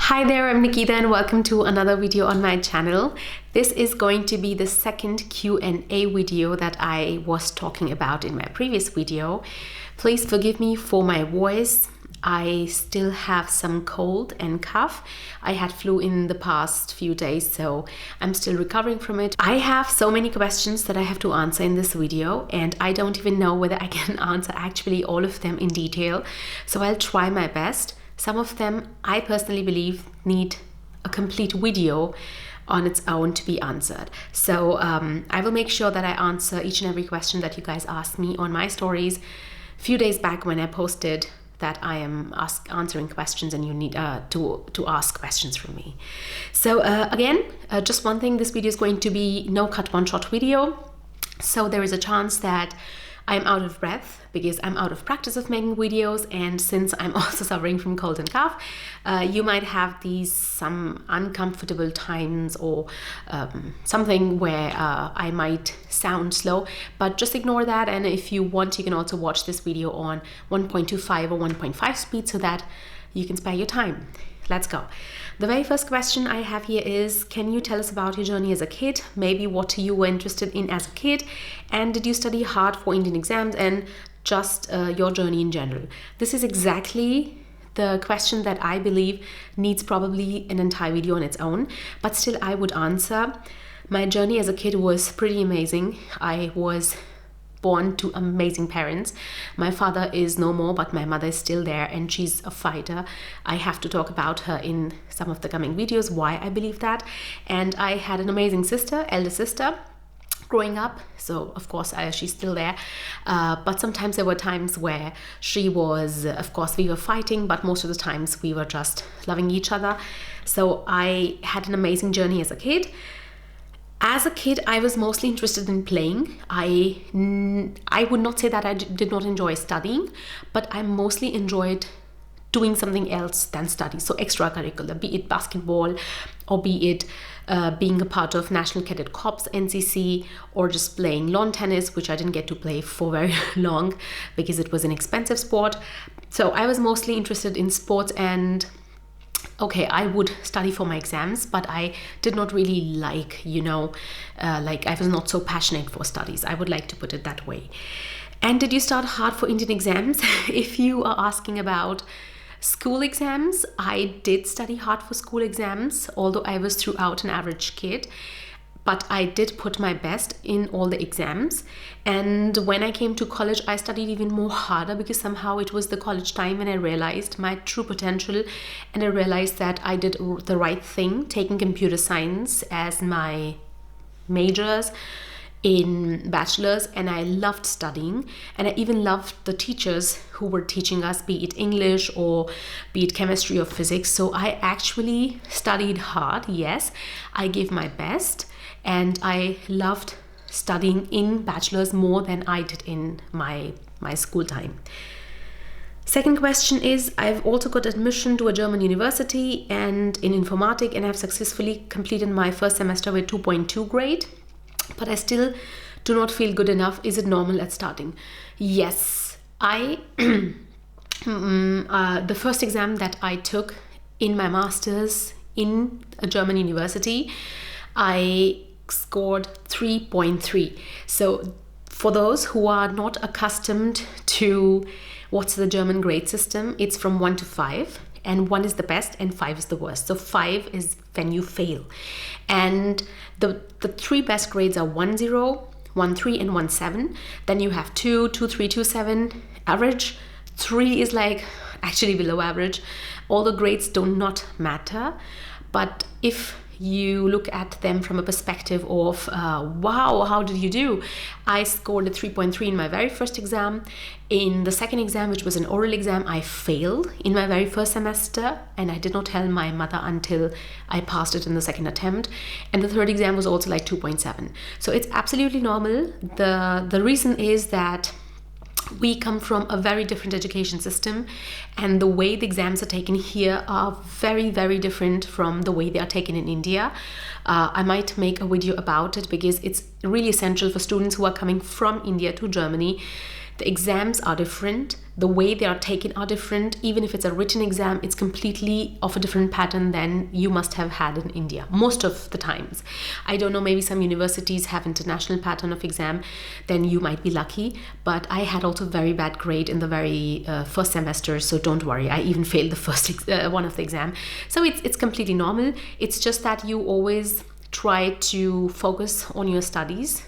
Hi there, I'm Nikita and welcome to another video on my channel. This is going to be the second Q&A video that I was talking about in my previous video. Please forgive me for my voice. I still have some cold and cough. I had flu in the past few days, so I'm still recovering from it. I have so many questions that I have to answer in this video, and I don't even know whether I can answer actually all of them in detail. So I'll try my best. Some of them I personally believe need a complete video on its own to be answered. So I will make sure that I answer each and every question that you guys asked me on my stories a few days back when I posted that I am answering questions and you need to ask questions from me. So again, just one thing, this video is going to be no cut one shot video. So there is a chance that I'm out of breath because I'm out of practice of making videos, and since I'm also suffering from cold and cough, you might have some uncomfortable times or something where I might sound slow, but just ignore that. And if you want, you can also watch this video on 1.25 or 1.5 speed so that you can spare your time. Let's go. The very first question I have here is, can you tell us about your journey as a kid? Maybe what you were interested in as a kid, and did you study hard for Indian exams, and just your journey in general? This is exactly the question that I believe needs probably an entire video on its own, but still I would answer. My journey as a kid was pretty amazing. I was born to amazing parents. My father is no more, but my mother is still there, and she's a fighter. I have to talk about her in some of the coming videos, why I believe that. And I had an amazing sister, elder sister, growing up. So of course she's still there, but sometimes there were times where she was, of course we were fighting, but most of the times we were just loving each other. So I had an amazing journey as a kid. As a kid, I was mostly interested in playing. I would not say that I did not enjoy studying, but I mostly enjoyed doing something else than study. So extracurricular, be it basketball, or be it being a part of National Cadet Corps, NCC, or just playing lawn tennis, which I didn't get to play for very long because it was an expensive sport. So I was mostly interested in sports, and okay, I would study for my exams, but I did not really like I was not so passionate for studies. I would like to put it that way. And did you start hard for Indian exams? If you are asking about school exams, I did study hard for school exams, although I was throughout an average kid. But I did put my best in all the exams. And when I came to college, I studied even more harder because somehow it was the college time when I realized my true potential, and I realized that I did the right thing, taking computer science as my majors in Bachelors, and I loved studying, and I even loved the teachers who were teaching us, be it English or be it chemistry or physics. So I actually studied hard, yes, I gave my best. And I loved studying in Bachelors more than I did in my school time. Second question is, I've also got admission to a German university and in informatics, and I've successfully completed my first semester with 2.2 grade, but I still do not feel good enough. Is it normal at starting? Yes, the first exam that I took in my master's in a German university, I scored 3.3. So for those who are not accustomed to what's the German grade system, it's from 1 to 5, and 1 is the best and 5 is the worst. So 5 is when you fail, and the 3 best grades are 1.0, 1.3 and 1.7. Then you have 2, 2.3, 2.7 average. 3 is like actually below average. All the grades do not matter, but if you look at them from a perspective of wow, how did you do? I scored a 3.3 in my very first exam. In the second exam, which was an oral exam, I failed in my very first semester, and I did not tell my mother until I passed it in the second attempt. And the third exam was also like 2.7. So it's absolutely normal. The reason is that we come from a very different education system, and the way the exams are taken here are very, very different from the way they are taken in India. I might make a video about it because it's really essential for students who are coming from India to Germany The exams are different. The way they are taken are different. Even if it's a written exam, it's completely of a different pattern than you must have had in India, most of the times. I don't know, maybe some universities have international pattern of exam, then you might be lucky. But I had also very bad grade in the very first semester, so don't worry. I even failed the first one of the exam. So it's completely normal. It's just that you always try to focus on your studies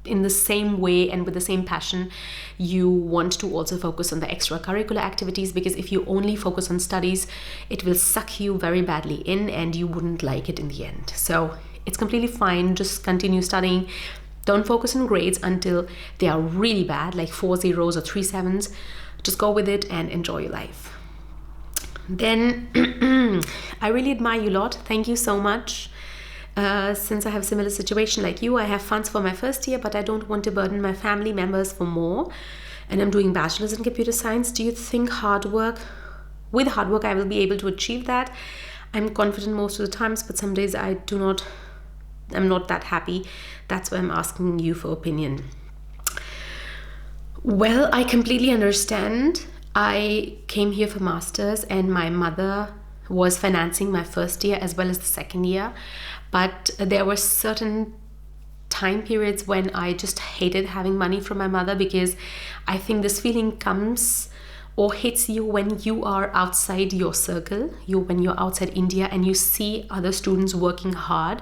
in the same way and with the same passion you want to also focus on the extracurricular activities, because if you only focus on studies, it will suck you very badly in and you wouldn't like it in the end. So it's completely fine. Just continue studying. Don't focus on grades until they are really bad, like 4 zeros or 3 sevens. Just go with it and enjoy your life. Then I really admire you a lot. Thank you so much. Since I have a similar situation like you, I have funds for my first year, but I don't want to burden my family members for more. And I'm doing Bachelors in Computer Science. Do you think with hard work, I will be able to achieve that? I'm confident most of the times, but some days I'm not that happy. That's why I'm asking you for opinion. Well, I completely understand. I came here for masters and my mother was financing my first year as well as the second year. But there were certain time periods when I just hated having money from my mother, because I think this feeling comes or hits you when you are outside your circle, when you're outside India and you see other students working hard,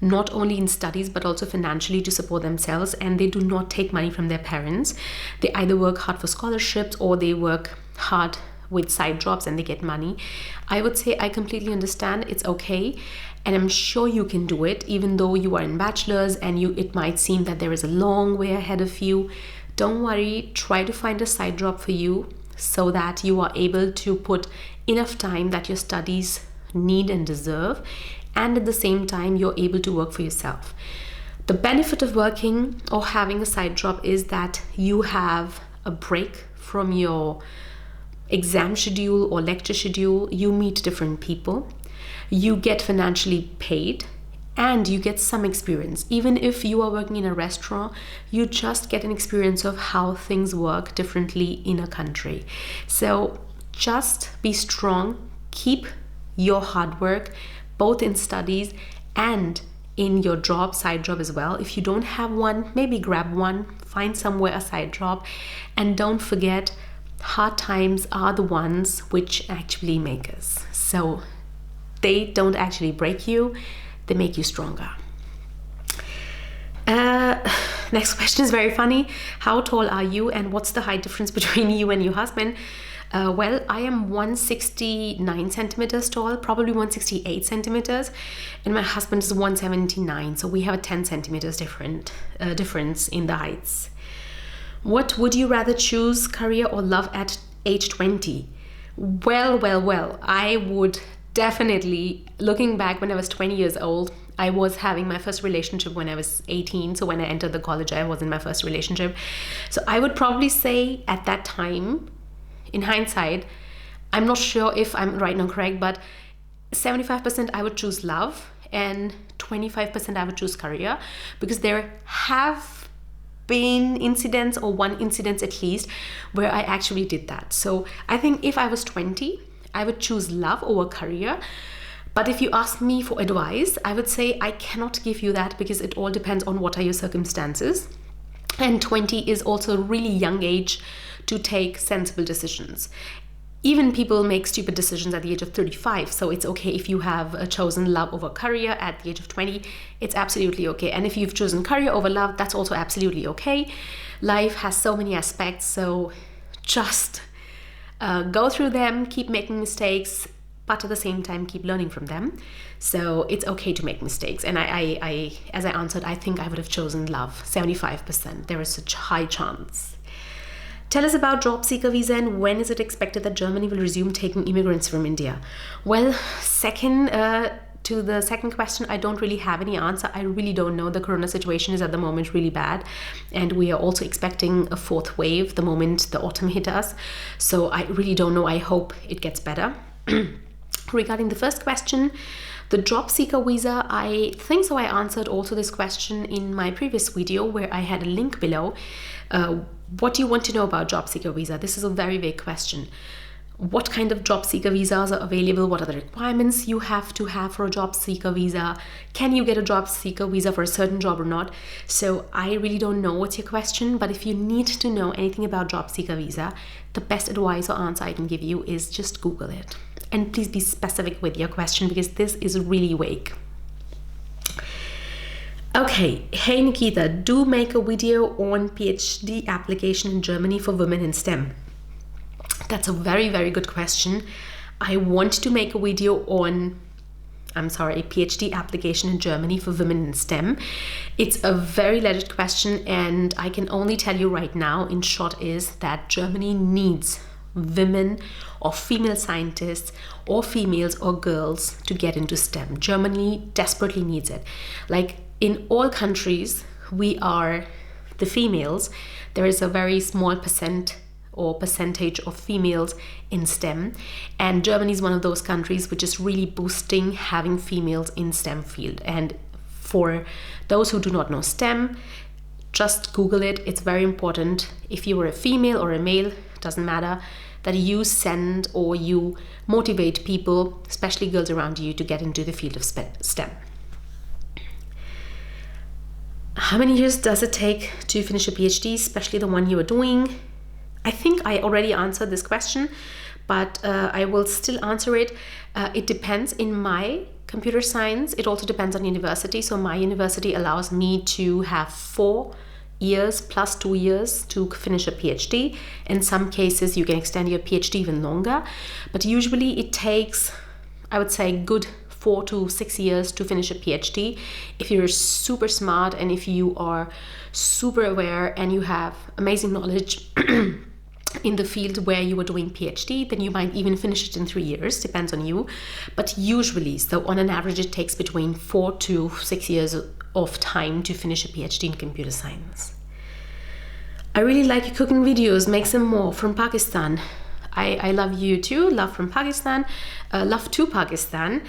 not only in studies but also financially to support themselves, and they do not take money from their parents. They either work hard for scholarships or they work hard with side jobs and they get money. I would say I completely understand. It's okay, and I'm sure you can do it, even though you are in bachelor's and it might seem that there is a long way ahead of you. Don't worry, try to find a side job for you so that you are able to put enough time that your studies need and deserve, and at the same time you're able to work for yourself. The benefit of working or having a side job is that you have a break from your exam schedule or lecture schedule. You meet different people, you get financially paid, and you get some experience. Even if you are working in a restaurant, you just get an experience of how things work differently in a country. So just be strong, keep your hard work both in studies and in your job, side job as well. If you don't have one, maybe grab one, find somewhere a side job, and don't forget, hard times are the ones which actually make us. So they don't actually break you, they make you stronger. Next question is very funny. How tall are you and what's the height difference between you and your husband? Well, I am 169 centimeters tall, probably 168 centimeters, and my husband is 179, so we have a 10 centimeters difference in the heights. What would you rather choose, career or love at age 20? Well, I would definitely, looking back when I was 20 years old, I was having my first relationship when I was 18. So when I entered the college, I was in my first relationship. So I would probably say at that time, in hindsight, I'm not sure if I'm right now correct, but 75% I would choose love and 25% I would choose career, because there have been incidents, or one incident at least, where I actually did that. So I think if I was 20, I would choose love over career. But if you ask me for advice, I would say I cannot give you that, because it all depends on what are your circumstances. And 20 is also a really young age to take sensible decisions. Even people make stupid decisions at the age of 35. So it's okay if you have chosen love over career at the age of 20. It's absolutely okay. And if you've chosen career over love, that's also absolutely okay. Life has so many aspects. So just go through them, keep making mistakes, but at the same time keep learning from them. So it's okay to make mistakes. And I as I answered, I think I would have chosen love, 75%. There is such a high chance. Tell us about Jobseeker Visa and when is it expected that Germany will resume taking immigrants from India? Well, to the second question, I don't really have any answer. I really don't know. The corona situation is at the moment really bad, and we are also expecting a fourth wave the moment the autumn hit us. So I really don't know. I hope it gets better. Regarding the first question, the Jobseeker Visa, I think so I answered also this question in my previous video, where I had a link below what do you want to know about Jobseeker Visa? This is a very vague question. What kind of job seeker visas are available? What are the requirements you have to have for a job seeker visa? Can you get a job seeker visa for a certain job or not? So I really don't know what's your question, but if you need to know anything about job seeker visa, the best advice or answer I can give you is just Google it. And please be specific with your question, because this is really vague. Okay, hey Nikita, do make a video on PhD application in Germany for women in STEM. That's a very, very good question. I want to make a video on, PhD application in Germany for women in STEM. It's a very legit question, and I can only tell you right now, in short, is that Germany needs women or female scientists or females or girls to get into STEM. Germany desperately needs it. Like in all countries, we are the females. There is a very small percentage of females in STEM, and Germany is one of those countries which is really boosting having females in STEM field. And for those who do not know STEM, just Google it. It's very important. If you are a female or a male, doesn't matter, that you send or you motivate people, especially girls around you, to get into the field of STEM. How many years does it take to finish a PhD, especially the one you are doing? I think I already answered this question, but I will still answer it. It depends. In my computer science, it also depends on university. So my university allows me to have 4 years plus 2 years to finish a PhD. In some cases, you can extend your PhD even longer, but usually it takes, I would say, good 4 to 6 years to finish a PhD. If you're super smart and if you are super aware and you have amazing knowledge in the field where you are doing PhD, then you might even finish it in 3 years, depends on you. But usually, so on an average, it takes between 4 to 6 years of time to finish a PhD in computer science. I really like your cooking videos, make some more, from Pakistan. I love you too, love from Pakistan, love to Pakistan.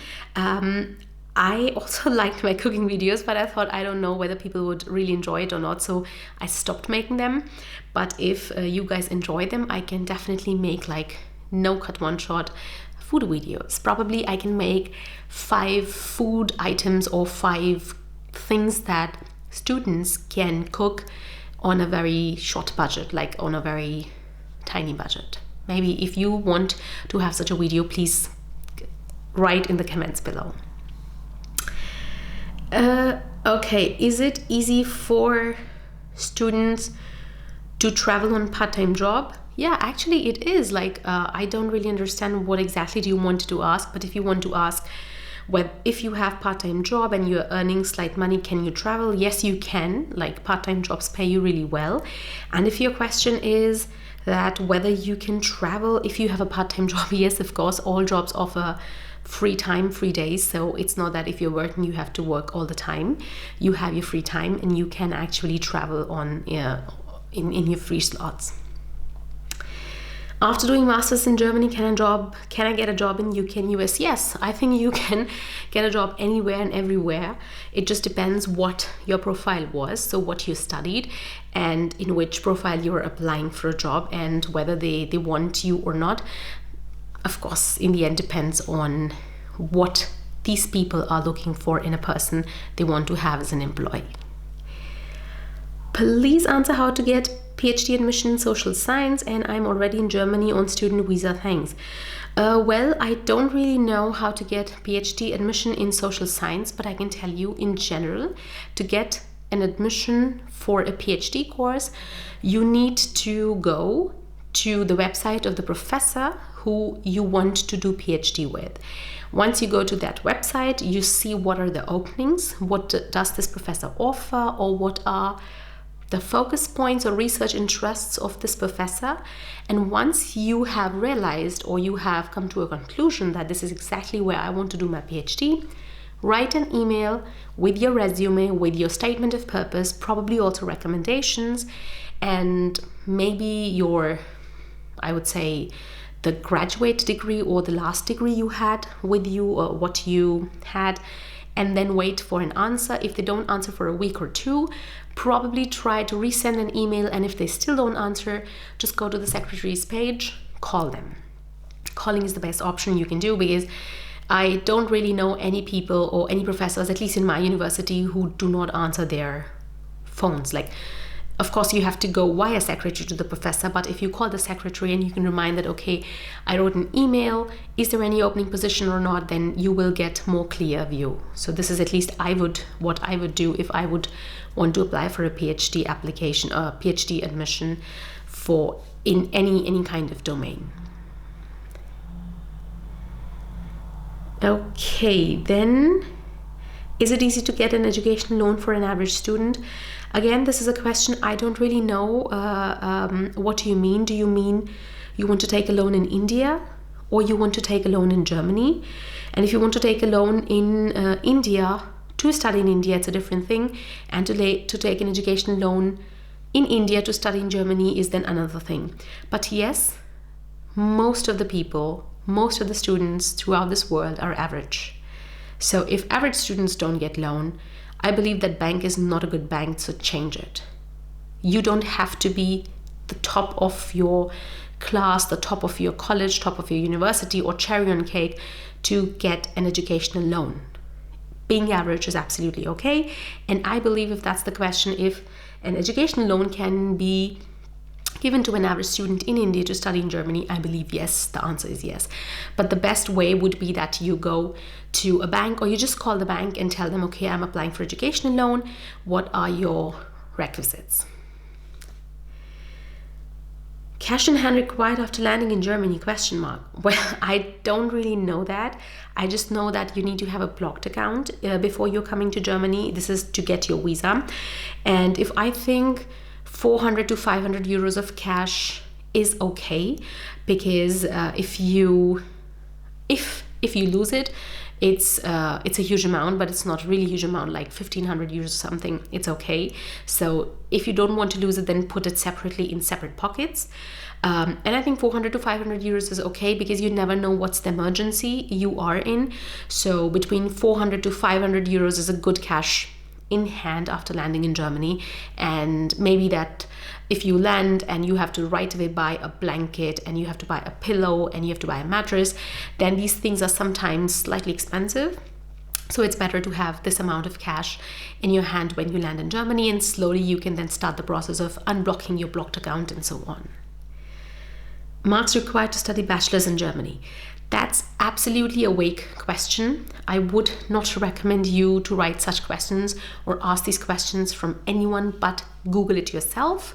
I also liked my cooking videos, but I thought, I don't know whether people would really enjoy it or not, so I stopped making them. But if you guys enjoy them, I can definitely make like no-cut one-shot food videos. Probably I can make 5 food items or 5 things that students can cook on a very short budget, like on a very tiny budget. Maybe if you want to have such a video, please write in the comments below. Okay, is it easy for students to travel on part-time job? Yeah, actually it is. Like, I don't really understand what exactly do you want to ask, but if you want to ask whether if you have part-time job and you're earning slight money, can you travel? Yes, you can. Like, part-time jobs pay you really well. And if your question is that whether you can travel if you have a part-time job, yes, of course, all jobs offer free time, free days. So it's not that if you're working, you have to work all the time. You have your free time and you can actually travel on in your free slots. After doing masters in Germany, can I get a job in UK and US? Yes, I think you can get a job anywhere and everywhere. It just depends what your profile was, so what you studied and in which profile you are applying for a job and whether they want you or not. Of course, in the end, depends on what these people are looking for in a person they want to have as an employee. Please answer how to get PhD admission in social science, and I'm already in Germany on student visa, thanks. Well, I don't really know how to get PhD admission in social science, but I can tell you in general, to get an admission for a PhD course, you need to go to the website of the professor who you want to do PhD with. Once you go to that website, you see what are the openings, what does this professor offer, or what are the focus points or research interests of this professor. And once you have realized or you have come to a conclusion that this is exactly where I want to do my PhD, write an email with your resume, with your statement of purpose, probably also recommendations, and maybe your, I would say, the graduate degree or the last degree you had with you or what you had, and then wait for an answer. If they don't answer for a week or two, probably try to resend an email, and if they still don't answer, just go to the secretary's page, call them. Calling is the best option you can do, because I don't really know any people or any professors, at least in my university, who do not answer their phones. Like, of course, you have to go via secretary to the professor, but if you call the secretary and you can remind that, okay, I wrote an email, is there any opening position or not, then you will get more clear view. So this is at least what I would do if I would want to apply for a PhD application or a PhD admission for in any kind of domain. Okay, then, is it easy to get an education loan for an average student? Again, this is a question I don't really know. What do you mean? Do you mean you want to take a loan in India, or you want to take a loan in Germany? And if you want to take a loan in India, to study in India, it's a different thing. And to take an education loan in India to study in Germany is then another thing. But yes, most of the people, most of the students throughout this world are average. So if average students don't get loan, I believe that bank is not a good bank, so change it. You don't have to be the top of your class, the top of your college, top of your university, or cherry on cake to get an educational loan. Being average is absolutely okay. And I believe if that's the question, if an educational loan can be given to an average student in India to study in Germany, I believe yes, the answer is yes. But the best way would be that you go to a bank, or you just call the bank and tell them, okay, I'm applying for educational loan. What are your requisites? Cash in hand required after landing in Germany, ? Well, I don't really know that. I just know that you need to have a blocked account before you're coming to Germany. This is to get your visa. And if I think 400 to 500 euros of cash is okay, because if you lose it, it's a huge amount, but it's not really a huge amount, like 1,500 euros or something. It's okay. So if you don't want to lose it, then put it separately in separate pockets. And I think 400 to 500 euros is okay, because you never know what's the emergency you are in. So between 400 to 500 euros is a good cash in hand after landing in Germany. And maybe that if you land and you have to right away buy a blanket, and you have to buy a pillow, and you have to buy a mattress, then these things are sometimes slightly expensive. So it's better to have this amount of cash in your hand when you land in Germany, and slowly you can then start the process of unblocking your blocked account and so on. Marks required to study bachelors in Germany. That's absolutely a vague question. I would not recommend you to write such questions or ask these questions from anyone, but Google it yourself,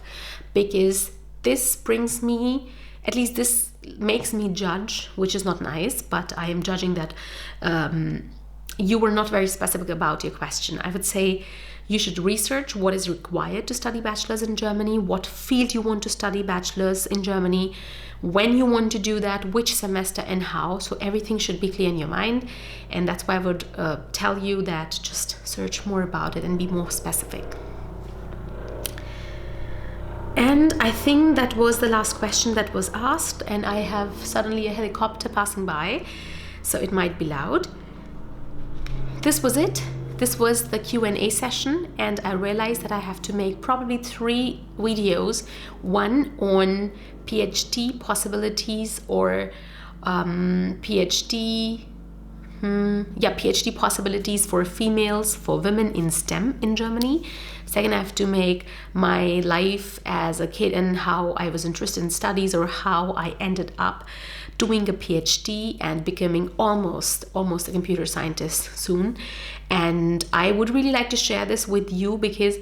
because this makes me judge, which is not nice, but I am judging that you were not very specific about your question. I would say you should research what is required to study bachelors in Germany, what field you want to study bachelors in Germany, when you want to do that, which semester and how. So everything should be clear in your mind. And that's why I would tell you that just search more about it and be more specific. And I think that was the last question that was asked, and I have suddenly a helicopter passing by, so it might be loud. This was it. This was the Q&A session, and I realized that I have to make probably 3 videos, one on PhD possibilities or PhD possibilities for females, for women in STEM in Germany. Second, I have to make my life as a kid and how I was interested in studies, or how I ended up doing a PhD and becoming almost a computer scientist soon. And I would really like to share this with you, because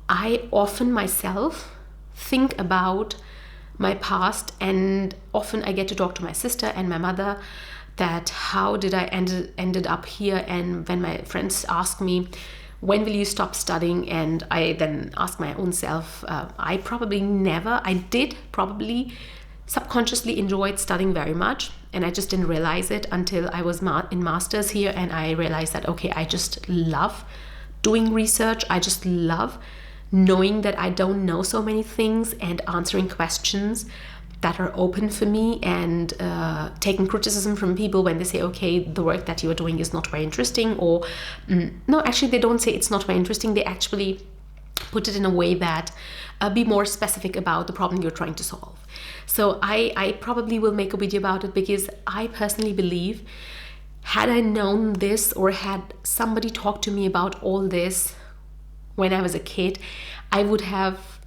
I often myself think about my past, and often I get to talk to my sister and my mother that how did I ended up here. And when my friends ask me, when will you stop studying? And I then ask my own self, I did probably subconsciously enjoyed studying very much, and I just didn't realize it until I was in masters here, and I realized that, okay, I just love doing research. I just love knowing that I don't know so many things and answering questions that are open for me and taking criticism from people when they say, okay, the work that you are doing is not very interesting, or no, actually they don't say it's not very interesting. They actually put it in a way that be more specific about the problem you're trying to solve. So I probably will make a video about it, because I personally believe, had I known this, or had somebody talked to me about all this when I was a kid, I would have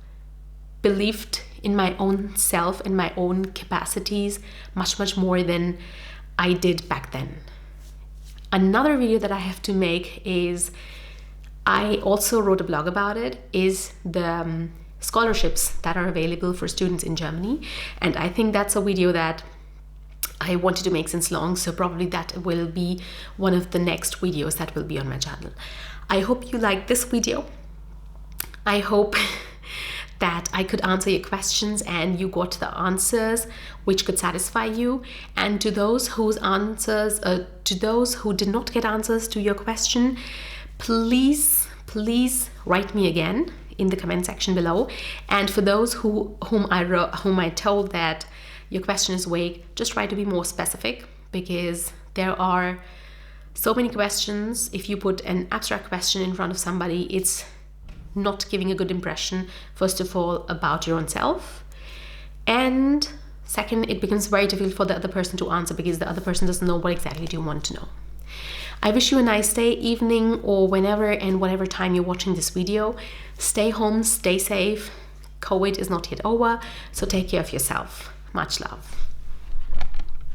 believed in my own self and my own capacities much more than I did back then. Another video that I have to make is, I also wrote a blog about it, is the scholarships that are available for students in Germany. And I think that's a video that I wanted to make since long, so probably that will be one of the next videos that will be on my channel. I hope you liked this video. I hope that I could answer your questions and you got the answers which could satisfy you. And to those who did not get answers to your question, please write me again in the comment section below. And for those whom I told that your question is vague, just try to be more specific, because there are so many questions. If you put an abstract question in front of somebody, it's not giving a good impression, first of all, about your own self, and second, it becomes very difficult for the other person to answer, because the other person doesn't know what exactly do you want to know. I wish you a nice day, evening, or whenever and whatever time you're watching this video. Stay home, stay safe. COVID is not yet over, so take care of yourself. Much love.